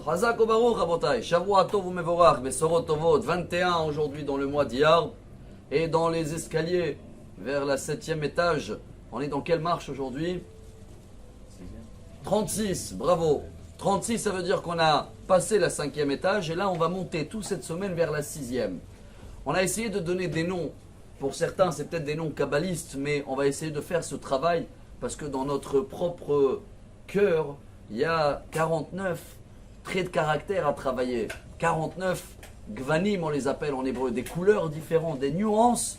Hazak ou Baruch, Rabotai. Shavua Tov ou Mevorach, Besorot Tovot, 21 aujourd'hui dans le mois d'Iyar. Et dans les escaliers vers la 7e étage, on est dans quelle marche aujourd'hui? 36, bravo. 36, ça veut dire qu'on a passé la 5e étage et là on va monter toute cette semaine vers la 6e. On a essayé de donner des noms. Pour certains, c'est peut-être des noms kabbalistes, mais on va essayer de faire ce travail parce que dans notre propre cœur, il y a 49 traits de caractère à travailler. 49 gvanim, on les appelle en hébreu, des couleurs différentes, des nuances.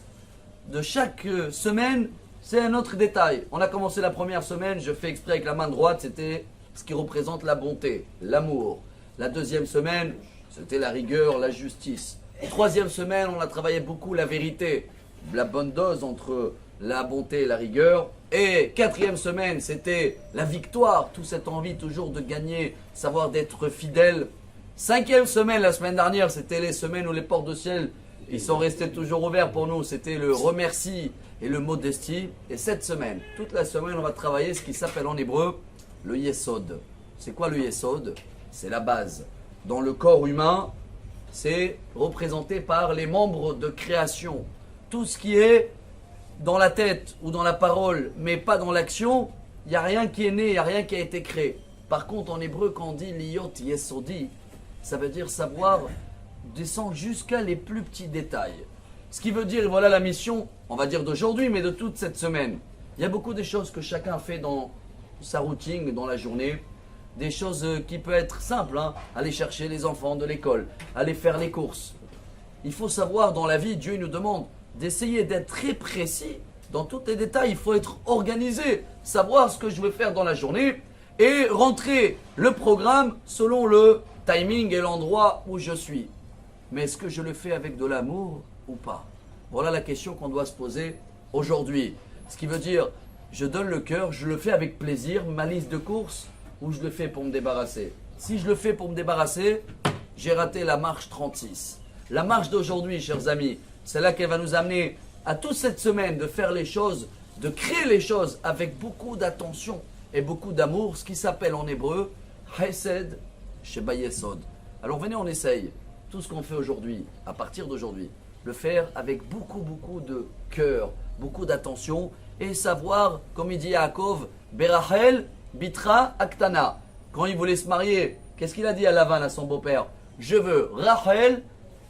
De chaque semaine, c'est un autre détail. On a commencé la première semaine, je fais exprès avec la main droite, c'était ce qui représente la bonté, l'amour. La deuxième semaine, c'était la rigueur, la justice. Troisième semaine, on a travaillé beaucoup la vérité, la bonne dose entre la bonté et la rigueur. Et quatrième semaine, c'était la victoire, toute cette envie toujours de gagner, savoir d'être fidèle. Cinquième semaine, la semaine dernière, c'était les semaines où les portes de ciel, ils sont restés toujours ouverts pour nous. C'était le remercie et le modestie. Et cette semaine, toute la semaine, on va travailler ce qui s'appelle en hébreu le yesod. C'est quoi le yesod? C'est la base. Dans le corps humain, c'est représenté par les membres de création. Tout ce qui est dans la tête ou dans la parole, mais pas dans l'action, il n'y a rien qui est né, il n'y a rien qui a été créé. Par contre, en hébreu, quand on dit liyot yesodi, ça veut dire savoir descendre jusqu'à les plus petits détails. Ce qui veut dire, voilà la mission, on va dire d'aujourd'hui, mais de toute cette semaine. Il y a beaucoup de choses que chacun fait dans sa routine, dans la journée. Des choses qui peuvent être simples, hein. Aller chercher les enfants de l'école, aller faire les courses. Il faut savoir dans la vie, Dieu nous demande d'essayer d'être très précis dans tous les détails. Il faut être organisé, savoir ce que je vais faire dans la journée et rentrer le programme selon le timing et l'endroit où je suis. Mais est-ce que je le fais avec de l'amour ou pas? Voilà la question qu'on doit se poser aujourd'hui. Ce qui veut dire, je donne le cœur, je le fais avec plaisir, ma liste de courses, ou je le fais pour me débarrasser. Si je le fais pour me débarrasser, j'ai raté la marche 36. La marche d'aujourd'hui, chers amis, c'est là qu'elle va nous amener à toute cette semaine de faire les choses, de créer les choses avec beaucoup d'attention et beaucoup d'amour, ce qui s'appelle en hébreu Hesed Sheba Yesod. Alors venez, on essaye tout ce qu'on fait aujourd'hui, à partir d'aujourd'hui, le faire avec beaucoup de cœur, beaucoup d'attention et savoir, comme il dit Yaakov, Berachel Bitra Aktana. Quand il voulait se marier, qu'est-ce qu'il a dit à Lavan, à son beau-père? Je veux Rachel,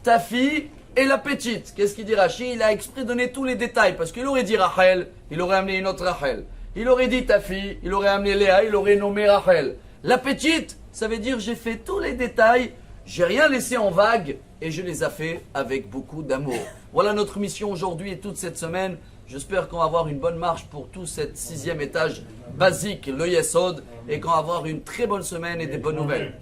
ta fille et la petite. Qu'est-ce qu'il dit Rachi? Il a exprès donné tous les détails parce qu'il aurait dit Rachel, il aurait amené une autre Rachel. Il aurait dit ta fille, il aurait amené Léa, il aurait nommé Rachel. La petite, ça veut dire j'ai fait tous les détails, j'ai rien laissé en vague et je les ai fait avec beaucoup d'amour. Voilà notre mission aujourd'hui et toute cette semaine. J'espère qu'on va avoir une bonne marche pour tout cet 6e étage basique, le Yesod, et qu'on va avoir une très bonne semaine et des bonnes nouvelles.